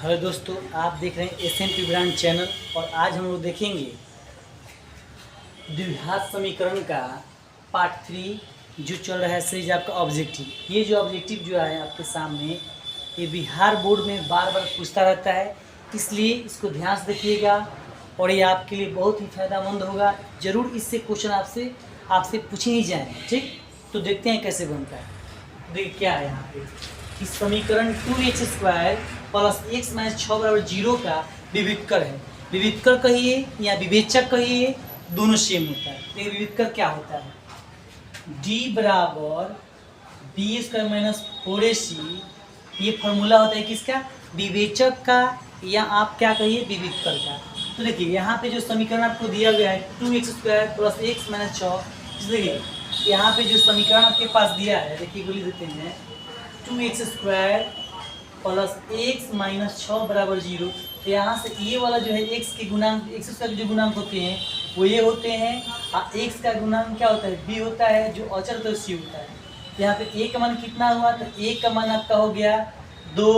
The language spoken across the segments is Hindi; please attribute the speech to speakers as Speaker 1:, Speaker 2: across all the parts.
Speaker 1: हेलो दोस्तों, आप देख रहे हैं SMP ब्रांड चैनल। और आज हम लोग देखेंगे द्विघात समीकरण का पार्ट 3 जो चल रहा है सीरीज आपका ऑब्जेक्टिव। ये जो ऑब्जेक्टिव जो है आपके सामने, ये बिहार बोर्ड में बार बार पूछता रहता है, इसलिए इसको ध्यान से देखिएगा और ये आपके लिए बहुत ही फायदेमंद होगा। ज़रूर इससे क्वेश्चन आपसे पूछे ही जाएंगे। ठीक, तो देखते हैं कैसे बनता है। देखिए क्या है यहाँ पे कि समीकरण 2x² प्लस x माइनस 6 बराबर 0 का विविधकर है। विविधकर कहिए या विवेचक कहिए, दोनों सेम होता है। देखिए विविधकर क्या होता है, d बराबर b² माइनस 4ac। ये फॉर्मूला होता है किसका, विवेचक का, या आप क्या कहिए विविधकर का। तो देखिए यहाँ पे जो समीकरण आपको दिया गया है 2x² प्लस x माइनस 6, देखिए यहाँ पे जो समीकरण आपके पास दिया है, देखिए गोली देते हैं 2x² प्लस x माइनस 6 बराबर 0। तो यहाँ से ये वाला जो है x के गुणांक, x² के जो गुणांक होते हैं वो ये होते हैं, और x का गुणांक क्या होता है, b होता है, जो अचर तो c होता है। यहाँ पे a का मान कितना हुआ, तो a का मान आपका हो गया 2,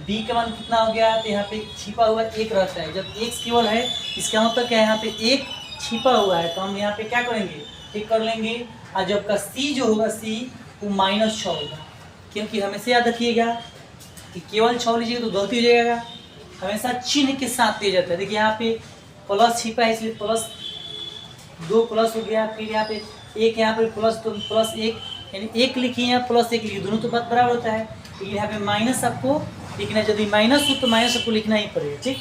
Speaker 1: b का मान कितना हो गया, तो यहाँ पे छिपा हुआ 1 रहता है। जब x केवल है इसका मतलब क्या है, यहाँ पे 1 छिपा हुआ है, तो हम यहाँ पे क्या करेंगे, ठीक कर लेंगे। और जब का c जो होगा, c वो -6 होगा, क्योंकि हमेशा याद रखिएगा कि केवल 6 लीजिएगा तो गलती हो जाएगा, हमेशा चिन्ह के साथ दिया जाता है। देखिए यहाँ पे प्लस छिपा है, इसलिए प्लस 2 प्लस हो गया, फिर यहाँ पे 1, यहाँ पे प्लस 2 प्लस 1, यानी 1 लिखिए या प्लस 1 लिखिए, दोनों तो बात बराबर होता है। लेकिन यहाँ पे माइनस आपको लिखना है, यदि माइनस हो तो माइनस आपको लिखना ही पड़ेगा। ठीक,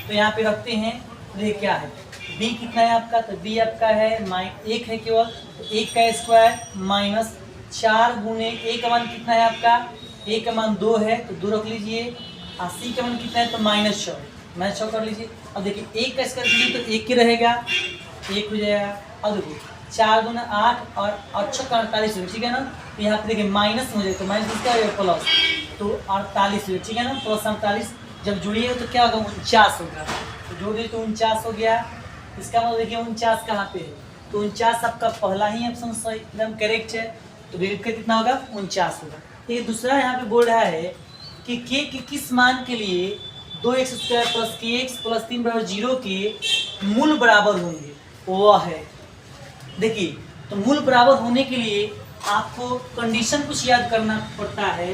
Speaker 1: तो यहाँ पे रखते हैं। देखिए क्या है, b कितना है आपका, तो b आपका है 1 है केवल, तो 1 का स्क्वायर माइनस 4 गुने a का मान कितना है आपका, a का मान 2 है तो 2 रख लीजिए, और c का मान कितना है तो -6 कर लीजिए। अब देखिए 1 का स्क्वायर कीजिए तो 1 ही रहेगा, 1 हो जाएगा। अब देखो 4 दूना 8 और 6 का 48 हो, ठीक है ना। तो यहाँ पे देखिए माइनस हो जाए तो माइनस किसका हो प्लस, तो 48 हो, ठीक है ना, प्लस 48 जब जुड़िएगा तो क्या होगा, 49 होगा। तो जोड़ दिए तो 49 हो गया। इसका मतलब देखिए 49 कहाँ पे है, तो 49 आपका पहला ही ऑप्शन सही एकदम करेक्ट है, तो विविधकर कितना होगा, 49 होगा। ये दूसरा यहाँ पे बोल रहा है कि k के किस मान के लिए 2x² प्लस kx प्लस 3 बराबर 0 के मूल बराबर होंगे, वह है। देखिए तो मूल बराबर होने के लिए आपको कंडीशन कुछ याद करना पड़ता है,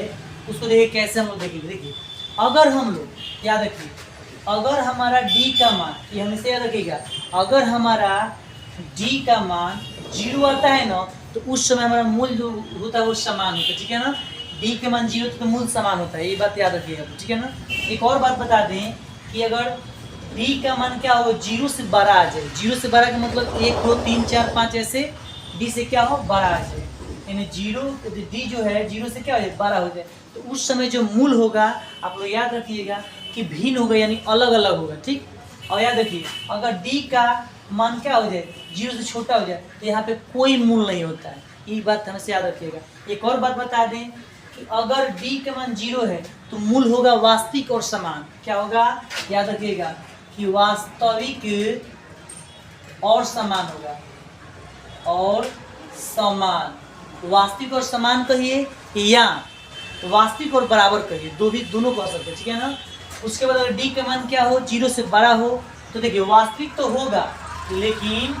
Speaker 1: उसको देखिए कैसे हम लोग देखेंगे। देखिए अगर हम लोग याद रखिए, अगर हमारा d का मान, ये हमेशा याद रखिएगा, अगर हमारा d का मान 0 आता है ना, तो उस समय हमारा मूल जो होता है वो समान होता है, ठीक है ना। d के मान 0 तो मूल समान होता है, ये बात याद रखिएगा, ठीक है ना। एक और बात बता दें कि अगर d का मान क्या हो, 0 से बड़ा आ जाए, 0 से बड़ा का मतलब 1 2 3 4 5 ऐसे d से क्या हो, बड़ा आ जाए, यानी 0 d जो है 0 से क्या हो जाए, बड़ा हो जाए, तो उस समय जो मूल होगा आप लोग याद रखिएगा कि भिन्न होगा, यानी अलग अलग होगा। ठीक, और याद रखिए अगर d का मान क्या हो जाए, 0 से छोटा हो जाए, तो यहाँ पे कोई मूल नहीं होता है, ये बात हमेशा याद रखिएगा। एक और बात बता दें कि अगर d का मान 0 है तो मूल होगा वास्तविक और समान। क्या होगा, याद रखिएगा कि वास्तविक और समान होगा, और समान, वास्तविक और समान कहिए या वास्तविक और बराबर कहिए, दोनों कह सकते हैं, ठीक है ना। उसके बाद अगर d का मान क्या हो, 0 से बड़ा हो, तो देखिए वास्तविक तो होगा, लेकिन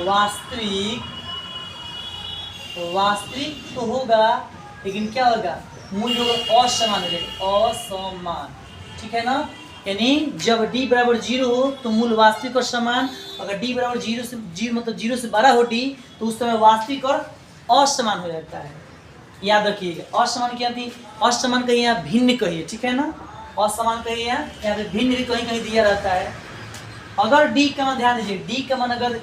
Speaker 1: वास्तविक तो होगा, लेकिन क्या होगा, मूल्य होगा असमान हो जाएगा, असमान, ठीक है ना। यानी जब d बराबर 0 हो तो मूल वास्तविक और समान, अगर d बराबर 0 मतलब 0 से बड़ा हो d, तो उस समय वास्तविक और असमान हो जाता है। याद रखिएगा असमान क्या थी, असमान कहिए यहाँ भिन्न कहिए, ठीक है ना, असमान कहिए यहाँ पे भिन्न भी कहीं कहीं दिया रहता है। अगर d का मान ध्यान दीजिए, d का मान अगर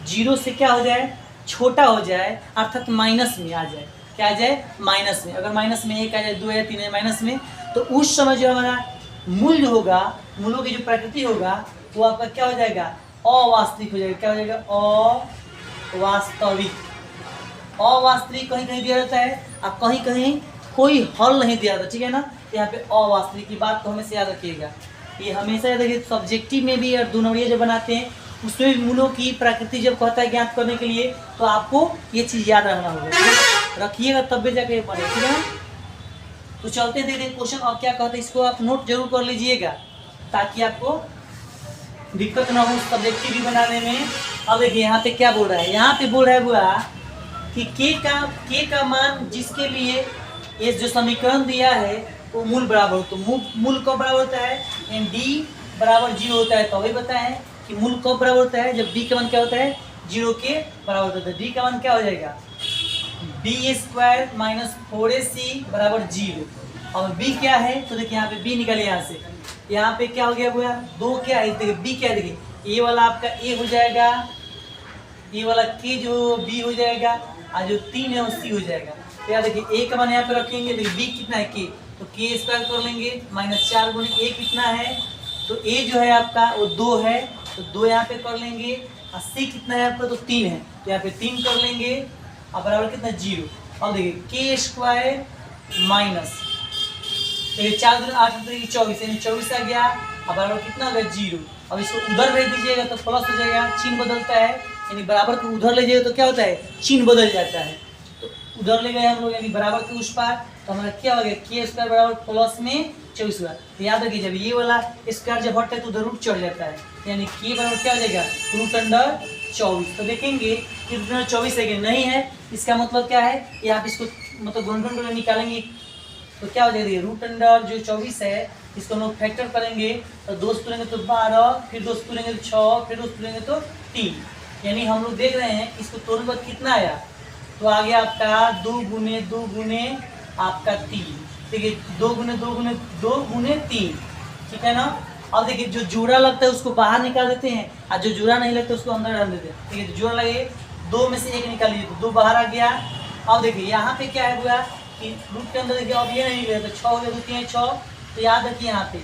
Speaker 1: 0 से क्या हो जाए, छोटा हो जाए, अर्थात माइनस में आ जाए, क्या आ जाए, माइनस में। अगर माइनस में 1 आ जाए, 2 या 3 है माइनस में, तो उस समय जो हमारा मूल्य होगा, मूलों की जो प्रकृति होगा वो आपका क्या हो जाएगा, अवास्तविक हो जाएगा। क्या हो जाएगा, अवास्तविक। अवास्तविक कहीं कहीं दिया रहता है, और कहीं कहीं कोई हल नहीं दिया रहता, ठीक है ना। यहाँ पे अवास्तविक की बात तो हमेशा याद रखिएगा, ये हमेशा याद रखिए। सब्जेक्टिव में भी और 2 नंबरिया जो बनाते हैं उसमें भी मूलों की प्रकृति जब कहता है ज्ञात करने के लिए, तो आपको ये चीज़ याद रखना होगा, रखिएगा तब भी जाके बने, ठीक है ना। तो चलते देखते हैं क्वेश्चन और क्या कहते हैं, इसको आप नोट जरूर कर लीजिएगा ताकि आपको दिक्कत ना हो सब्जेक्टिव भी बनाने में। अब देखिए यहाँ पे क्या बोल रहा है, यहाँ पे बोल रहा है बुआ कि के का मान जिसके लिए ये जो समीकरण दिया है वो मूल बराबर हो, तो मूल कब बराबर होता है, एंड डी बराबर 0 होता है। तो अभी बताएं कि मूल कब बराबर होता है, जब डी का मान क्या होता है 0 के बराबर होता है। डी का मान क्या हो जाएगा, b² माइनस 4ac बराबर 0। और b क्या है, तो देखिए यहाँ पे b निकले यहाँ से, यहाँ पे क्या हो गया बुआ 2 क्या है, देखिए b क्या है, देखिए ये वाला आपका a हो जाएगा, ये वाला k जो b हो जाएगा, और जो 3 है वो c हो जाएगा। तो यार देखिए a का मान यहाँ पे रखेंगे, देखिए b कितना है k, तो k² कर लेंगे माइनस 4 गुणे a कितना है, तो a जो है आपका वो 2 है, तो 2 यहाँ पे कर लेंगे, और c कितना है आपका, तो 3 है, तो यहाँ पे 3 कर लेंगे, और बराबर कितना 0। अब देखिए k² माइनस 4 दूनी 8 24 यानी 24 आ गया, और बराबर कितना हो गया 0। अब इसको उधर भेज दीजिएगा तो प्लस हो जाएगा, चिन्ह बदलता है, यानी बराबर को उधर ले जाइए तो क्या होता है चिन्ह बदल जाता है। तो उधर ले गए हम लोग यानी बराबर के उस पार, तो हमारा क्या हो गया k² बराबर प्लस में 24 हुआ। तो याद रखिए जब ये वाला स्क्वायर जब हटता है तो उधर रूट चढ़ जाता है, यानी k बराबर क्या हो जाएगा √24। तो देखेंगे कि √24 है कि नहीं है, इसका मतलब क्या है, ये आप इसको मतलब गुणनखंड करके निकालेंगे तो क्या हो जाएगा √24 है, इसको हम लोग फैक्टर करेंगे तो 2 से तोड़ेंगे तो 12, फिर 2 से तोड़ेंगे तो 6, फिर 2 से तोड़ेंगे तो 3, यानी हम लोग देख रहे हैं इसको तोड़ने के बाद कितना आया, तो आ गया आपका 2 गुने 2 गुने आपका 3, ठीक है 2 गुने 2 गुने 2 गुने 3, ठीक है ना। अब देखिए जो जोड़ा लगता है उसको बाहर निकाल देते हैं, और जो जोड़ा नहीं लगता उसको अंदर डाल देते हैं, ठीक है। जोड़ा लगे 2 में से 1 निकाल लीजिए तो 2 बाहर आ गया। अब देखिए यहाँ पे क्या है हुआ कि रूट के अंदर देखिए अब ये नहीं गया तो 6 हो गया, 2 3 6, तो याद रखिए यहाँ पे।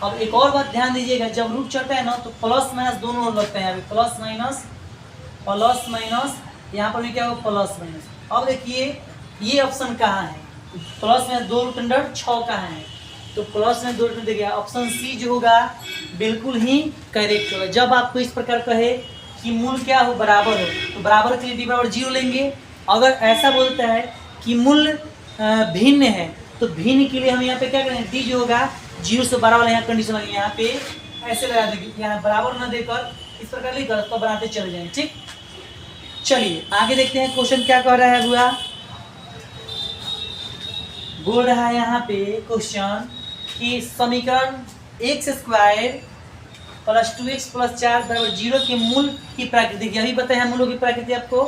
Speaker 1: अब एक और बात ध्यान दीजिएगा, जब रूट चढ़ता है ना तो प्लस माइनस दोनों लगते हैं, यहाँ पे प्लस माइनस यहाँ पर भी क्या होगा प्लस माइनस। अब देखिए ये ऑप्शन कहाँ है, प्लस में 2√6 कहाँ है, तो प्लस में 2 देखिए ऑप्शन सी जो होगा बिल्कुल ही करेक्ट होगा। जब आपको इस प्रकार कहे कि मूल क्या हो बराबर हो, तो बराबर के लिए डी बराबर 0 लेंगे। अगर ऐसा बोलता है कि मूल भिन्न है तो भिन्न के लिए हम यहाँ पे क्या करेंगे, डी जो होगा 0 से 12 वाला यहाँ कंडीशन लगे, यहाँ पे ऐसे लगा देंगे, यहाँ बराबर न देकर इस प्रकार लिखकर तो बनाते चले जाएंगे, ठीक। चलिए आगे देखते हैं क्वेश्चन क्या कह रहा है बुआ। बोल रहा है यहाँ पे क्वेश्चन कि समीकरण x² प्लस 2x प्लस 4 बराबर 0 के मूल की प्रकृति, अभी बताया मूलों की प्रकृति आपको।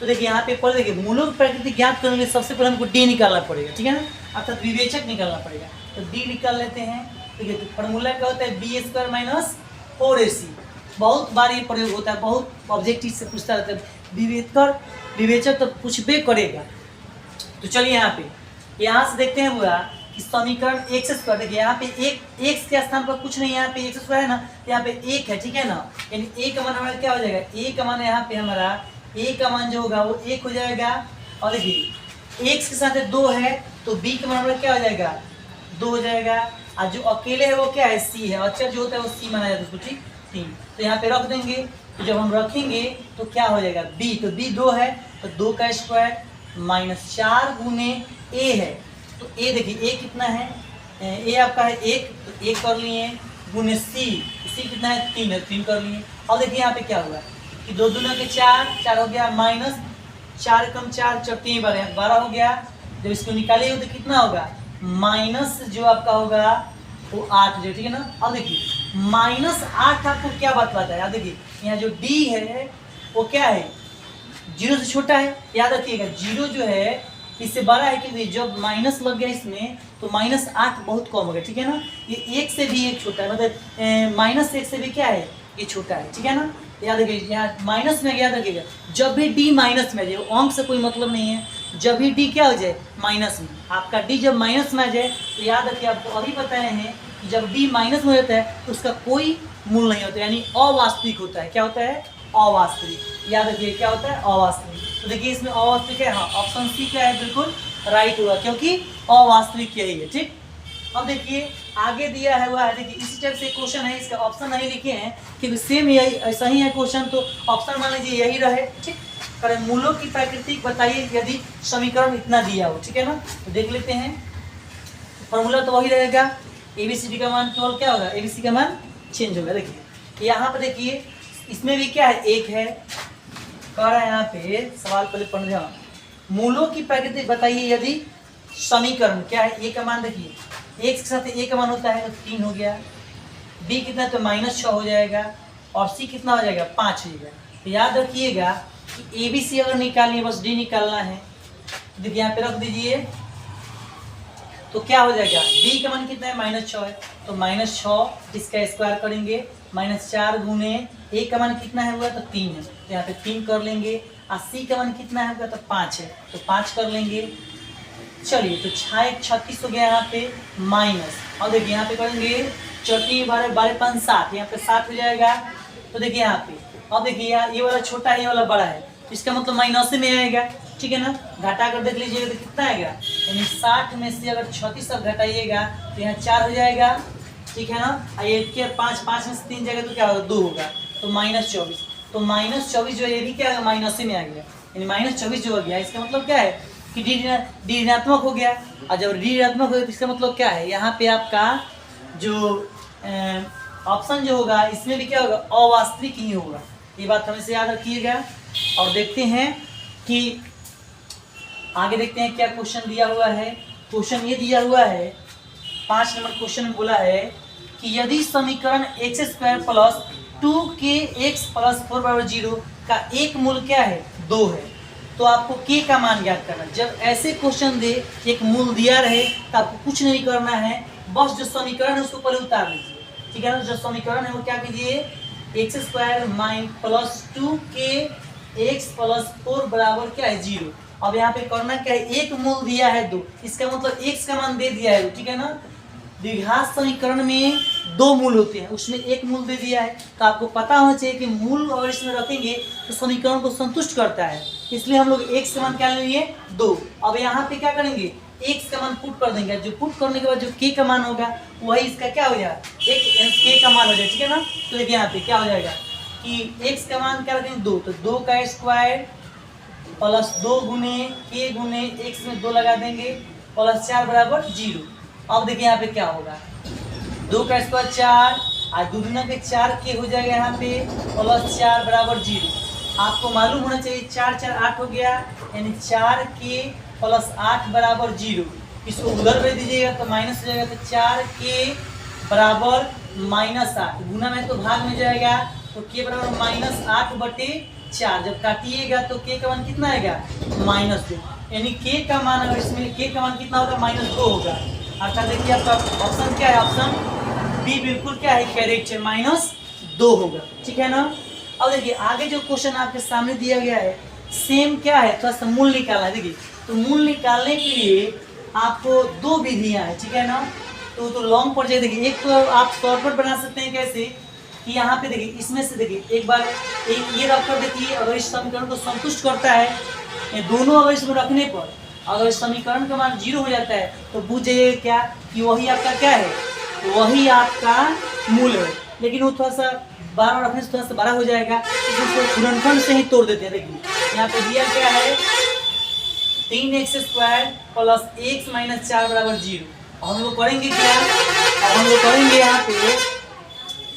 Speaker 1: तो देखिए यहाँ पे पढ़ देखिए मूलों की प्रकृति ज्ञात करने के लिए सबसे पहले हमको डी निकालना पड़ेगा, ठीक है ना, अर्थात विवेचक निकालना पड़ेगा। तो डी निकाल लेते हैं। देखिए तो फॉर्मूला क्या होता है b² माइनस 4ac, बहुत बार ये प्रयोग होता है, बहुत ऑब्जेक्टिव से पूछता रहता है, विवेचक तो पूछबे करेगा। तो चलिए यहाँ से देखते हैं बुआ कि समीकरण x², देखिए यहाँ पे एक x के स्थान पर कुछ नहीं, यहाँ पे x² है ना, यहाँ पे 1 है, ठीक है ना, यानी a का मान हमारा क्या हो जाएगा, a का मान यहाँ पे हमारा a का मान जो होगा वो 1 हो जाएगा। और देखिए x के साथ 2 है तो b का मान हमारा क्या हो जाएगा 2 हो जाएगा, और जो अकेले है वो क्या है c है, अक्षर जो होता है वो c माना जाता है उसको, ठीक 3। तो यहाँ पे रख देंगे, तो जब हम रखेंगे तो क्या हो जाएगा b, तो b 2 है तो 2 का स्क्वायर माइनस 4 गुने a है, तो a देखिए a कितना है, a आपका है 1 तो 1 कर लिए गुने c कितना है 3 है, 3 कर लिए। अब देखिए यहाँ पे क्या हुआ कि 2 दूना के 4 हो गया, माइनस 4 कम 4 3 12 हो गया। जब इसको निकालिए तो कितना होगा माइनस जो आपका होगा वो 8 जो, ठीक है ना। अब देखिए -8 आपको क्या बतलाता है, याद देखिए यहाँ जो d है वो क्या है 0 से छोटा है, याद रखिएगा 0 जो है इससे बड़ा है, क्योंकि जब माइनस लग गया इसमें तो -8 बहुत कम हो गया, ठीक है ना। ये 1 से भी 1 छोटा है, मतलब -1 से भी क्या है ये छोटा है, ठीक है ना। याद रखिए यहाँ माइनस में याद रखिएगा जब भी d माइनस में आ जाए, अंक से कोई मतलब नहीं है, जब भी d क्या हो जाए माइनस में, आपका d जब माइनस में आ जाए तो याद रखिए आपको अभी बताए हैं कि जब d माइनस में होता है तो उसका कोई मूल नहीं होता, यानी अवास्तविक होता है। क्या होता है अवास्तविक, याद रखिए क्या होता है अवास्तविक। तो देखिए इसमें अवास्तविक है, हाँ ऑप्शन सी क्या है बिल्कुल राइट होगा, क्योंकि अवास्तविक यही है, ठीक। अब देखिए आगे दिया है वह, देखिए इसी टाइप से क्वेश्चन है, इसका ऑप्शन नहीं लिखे हैं क्योंकि सेम यही ऐसा ही है क्वेश्चन, तो ऑप्शन मान लीजिए यही रहे, ठीक। करें मूलों की प्रकृति बताइए यदि समीकरण इतना दिया हो, ठीक है ना। तो देख लेते हैं फॉर्मूला तो वही रहेगा, ABCD का मान केवल क्या होगा, ABC का मान चेंज होगा। देखिए यहाँ पर देखिए इसमें भी क्या है, एक है, कह रहा है यहाँ पे सवाल पहले पढ़ रहे, मूलों की प्रकृति बताइए यदि समीकरण क्या है, ए का मान देखिए x के साथ ए का मान होता है तो 3 हो गया, b कितना तो -6 हो जाएगा, और c कितना हो जाएगा 5 हो जाएगा। तो याद रखिएगा कि ABC अगर निकालनी है बस d निकालना है। देखिए यहाँ पे रख दीजिए तो क्या हो जाएगा, b का मान कितना है -6 है, तो -6 इसका स्क्वायर करेंगे, -4 गुने a का मान कितना है हुआ तो 3 है, तो यहाँ पे 3 कर लेंगे, और c का मान कितना है होगा तो 5 है, तो 5 कर लेंगे। चलिए तो 6 36 हो गया यहाँ पे माइनस, और देखिए यहाँ पे करेंगे 34 12 12 5 7, यहाँ पे 7 हो जाएगा। तो देखिए यहाँ पे अब देखिए यहाँ ये वाला छोटा है ये वाला बड़ा है, तो इसका मतलब माइनस में आएगा, ठीक है ना। घटा कर देख लीजिएगा तो कितना आएगा, यानी 60 में से अगर 36 अब घटाइएगा तो यहाँ 4 हो जाएगा, ठीक है ना। ये 5 5 में से 3 जाएगा तो क्या होगा 2 होगा, तो -24। तो -24 जो है ये भी क्या है माइनस में आ गया, यानी -24 जो हो गया इसका मतलब क्या है कि डी ऋणात्मक हो गया, और जब डी ऋणात्मक हो गया तो इसका मतलब क्या है, यहाँ पे आपका जो ऑप्शन जो होगा इसमें भी क्या होगा अवास्तविक ही होगा, ये बात हमेशा याद रखिएगा। और देखते हैं कि आगे देखते हैं क्या क्वेश्चन दिया हुआ है। क्वेश्चन ये दिया हुआ है 5 नंबर क्वेश्चन में बोला है कि यदि समीकरण x² प्लस 2kx प्लस 4 बराबर 0 का एक मूल क्या है 2 है, तो आपको k का मान ज्ञात करना। जब ऐसे क्वेश्चन दे एक मूल दिया रहे तो आपको कुछ नहीं करना है, बस जो समीकरण है उसको पहले उतार लीजिए, ठीक है ना। जो समीकरण है वो क्या कीजिए, x² प्लस 2kx प्लस 4 बराबर क्या है 0। अब यहाँ पे करना क्या है, एक मूल दिया है 2, इसका मतलब x का मान दे दिया है, ठीक है ना। द्विघात समीकरण में 2 मूल होते हैं, उसमें एक मूल दे दिया है, तो आपको पता होना चाहिए कि मूल अगर इसमें रखेंगे तो समीकरण को संतुष्ट करता है, इसलिए हम लोग x का मान क्या लेंगे 2। अब यहाँ पे क्या करेंगे, x का मान पुट कर देंगे, जो पुट करने के बाद जो k का मान होगा वही इसका क्या हो जाएगा, एक k का मान हो जाएगा, ठीक है ना। तो देखिए यहाँ पे क्या हो जाएगा कि x का मान क्या रखेंगे 2, तो 2 का स्क्वायर प्लस 2 गुने k गुने x में 2 लगा देंगे प्लस 4 बराबर 0। अब देखिए यहाँ पे क्या होगा, 2 का स्क्वायर 4 और 2 गुना के 4 के हो जाएगा यहाँ पे प्लस 4 बराबर 0। आपको मालूम होना चाहिए 4 4 8 हो गया, यानी 4k प्लस 8 बराबर 0। इसको उधर भेज दीजिएगा तो माइनस हो जाएगा, तो 4k बराबर -8, गुना में तो भाग में जाएगा तो k बराबर -8/4। जब काटिएगा तो k का मान कितना आएगा -2, यानी k का मान अगर इसमें k का मान कितना होगा -2 होगा। अर्थात देखिए आपका ऑप्शन क्या है, ऑप्शन बी बिल्कुल क्या है करेक्ट है, -2 होगा, ठीक है ना। अब देखिए आगे जो क्वेश्चन आपके सामने दिया गया है सेम क्या है, थोड़ा सा मूल निकालना है। देखिए तो मूल निकालने के लिए आपको 2 विधियां हैं, ठीक है ना। तो लॉन्ग पड़ जाए। देखिए एक तो आप शॉर्टकट बना सकते हैं कैसे कि यहाँ पे देखिए इसमें से देखिए एक बार एक ये रख कर देखिए, अगर इस समीकरण को संतुष्ट करता है, ये दोनों अगर इसमें रखने पर अगर समीकरण का मान 0 हो जाता है तो बुझ जाइए क्या कि वही आपका क्या है, वही आपका मूल है। लेकिन वो थोड़ा सा 12 रखने से थोड़ा सा बड़ा हो जाएगा, इसको गुणनखंड से ही तोड़ देते हैं। देखिए यहाँ पे दिया क्या है 3x² प्लस x - 4 बराबर 0। हम लोग करेंगे क्या, हम लोग करेंगे यहाँ पे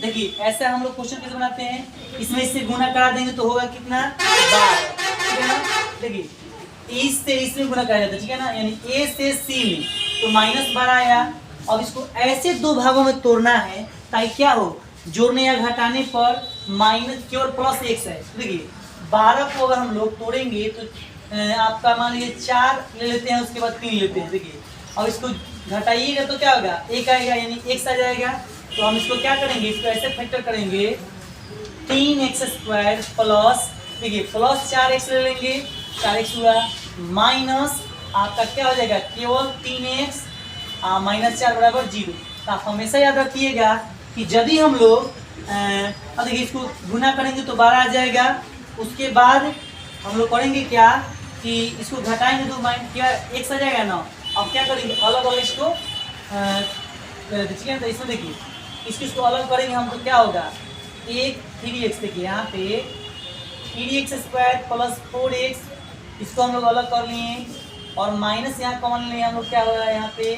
Speaker 1: देखिए ऐसा हम लोग क्वेश्चन कैसे बनाते हैं, इसमें इससे गुना करा देंगे तो होगा कितना 12, ठीक है ना। देखिए इस से इसमें गुना करा जाता है, ठीक है ना, यानी a से c में तो -12 आया। अब इसको ऐसे 2 भागों में तोड़ना है ताकि क्या हो, जोड़ने या घटाने पर माइनस केवल प्लस x है। देखिए 12 को अगर हम लोग तोड़ेंगे तो आपका मान लीजिए 4 ले लेते हैं, उसके बाद 3 लेते हैं। देखिए अब इसको घटाइएगा तो क्या होगा 1 आएगा, यानी x आ जाएगा। तो हम इसको क्या करेंगे, इसको ऐसे फैक्टर करेंगे 3x² प्लस देखिए प्लस 4x ले लेंगे, 4x हुआ माइनस आपका क्या हो जाएगा केवल 3x -4 बराबर 0। तो आप हमेशा याद रखिएगा कि यदि हम लोग अब देखिए इसको गुना करेंगे तो 12 आ जाएगा। उसके बाद हम लोग करेंगे क्या कि इसको घटाएंगे तो क्या x आ जाएगा ना। अब क्या करेंगे अलग अलग इसको ठीक है, तो इसमें देखिए इसको अलग करेंगे हम तो क्या होगा 3x। देखिए यहाँ पे 3x² प्लस 4x, इसको हम लोग अलग कर लिए और माइनस यहाँ कॉमन लिए हम लोग क्या होगा यहाँ पे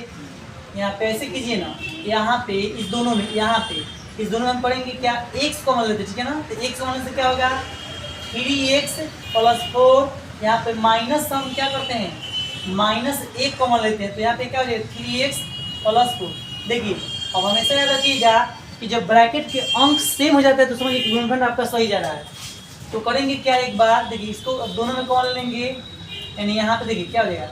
Speaker 1: यहाँ पे ऐसे कीजिए ना, यहाँ पे इस दोनों में, यहाँ पे इस दोनों में हम पढ़ेंगे क्या, x कॉमन लेते हैं, ठीक है ना। तो x कॉमन से क्या होगा 3x + 4, यहाँ पे माइनस हम क्या करते हैं -1 कॉमन लेते हैं, तो यहाँ पे क्या हो जाएगा 3x + 4। देखिए अब हमेशा याद रखिएगा कि जब ब्रैकेट के अंक सेम हो जाते हैं तो समझिए गुणनखंड आपका सही जा रहा है। तो करेंगे क्या, एक बार देखिए इसको अब दोनों में कॉमन लेंगे, यानी यहाँ पे देखिए क्या हो जाएगा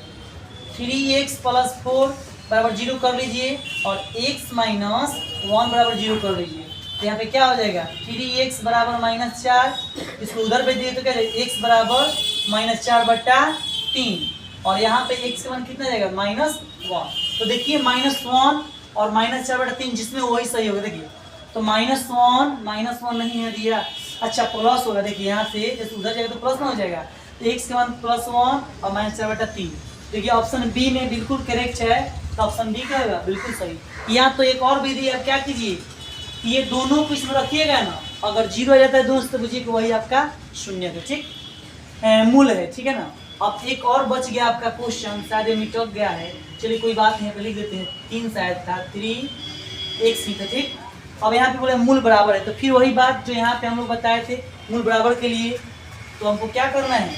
Speaker 1: 3x + 4 बराबर 0 कर लीजिए और x - 1 बराबर 0 कर लीजिए। तो यहाँ पे क्या हो जाएगा 3x बराबर -4, इसको उधर भेज दिए तो क्या जाएगा x बराबर -4/3, और यहाँ पे x का मान कितना जाएगा -1। तो देखिए -1 और -4/3 जिसमें वही सही होगा। देखिए तो -1 नहीं है दिया, अच्छा प्लस होगा। देखिए यहाँ से जैसे उधर जाएगा तो प्लस में हो जाएगा, तो x का मान +1 और -4/3। देखिए ऑप्शन बी में बिल्कुल करेक्ट है, तो ऑप्शन बी क्या होगा बिल्कुल सही। यहाँ तो एक और विधि है, क्या कीजिए ये दोनों को इसमें रखिएगा ना, अगर 0 आ जाता है दोनों से तो बुझिए कि वही आपका शून्य है, ठीक मूल है, ठीक है ना। अब एक और बच गया आपका क्वेश्चन, शायद ये मिटक गया है, चलिए कोई बात नहीं, लिख देते हैं 3 शायद था, 3x ही था, ठीक। अब यहाँ पे बोले मूल बराबर है, तो फिर वही बात जो यहाँ पे हम लोग बताए थे मूल बराबर के लिए, तो हमको क्या करना है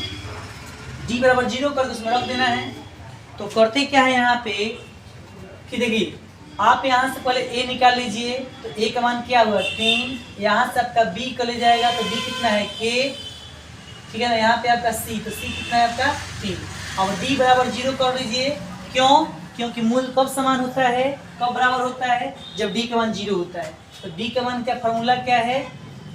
Speaker 1: d बराबर 0 कर उसमें रख देना है। तो करते क्या है यहाँ पे कि देखिए आप यहाँ से पहले a निकाल लीजिए, तो a का मान क्या हुआ 3, यहाँ से आपका b कर ले जाएगा तो b कितना है k, ठीक है ना। यहाँ पे आपका c, तो c कितना है आपका 3। अब d बराबर 0 कर लीजिए, क्यों, क्योंकि मूल कब समान होता है, कब बराबर होता है, जब d का मान 0 होता है। तो d का मान क्या फार्मूला क्या है,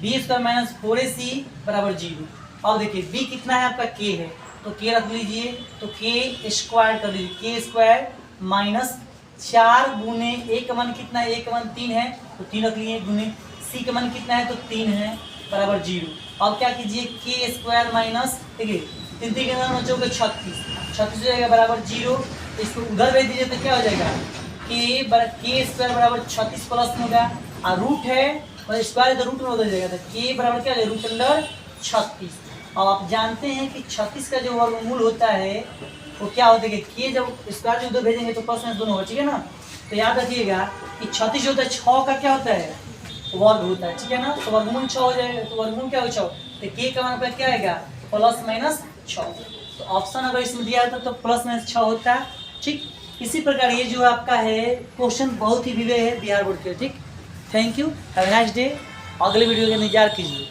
Speaker 1: b² - 4ac बराबर 0। अब देखिए b कितना है आपका k है, तो k रख लीजिए, तो k² कर लीजिए, k² - 4 गुने a का मान कितना है, a का मान 3 है तो 3 रख लिए, गुने c का मान कितना है तो 3 है बराबर 0। अब क्या कीजिए k² - देखिए 3 के अंदर 36 हो जाएगा बराबर 0। इसको उधर भेज दीजिए तो क्या हो जाएगा k² बराबर 36 प्लस में होगा, और रूट है और स्क्वायर है तो रूट में बदल जाएगा, तो k बराबर क्या है √36। अब आप जानते हैं कि 36 का जो वर्गमूल होता है वो क्या होता है कि k जब स्क्वायर जो उधर भेजेंगे तो प्लस में दोनों होगा, ठीक है ना। तो याद रखिएगा कि 36 होता है 6 का क्या होता है वर्ग होता है, ठीक है ना। तो वर्गमूल 6 हो जाएगा, तो वर्गमूल क्या हो 6, तो k का मान क्या आएगा +- 6। तो ऑप्शन अगर इसमें दिया होता तो +- 6 होता है, ठीक। इसी प्रकार ये जो आपका है क्वेश्चन बहुत ही विवेक है बिहार बोर्ड के, ठीक। Thank you, have a nice day. अगले वीडियो का इंतजार कीजिए।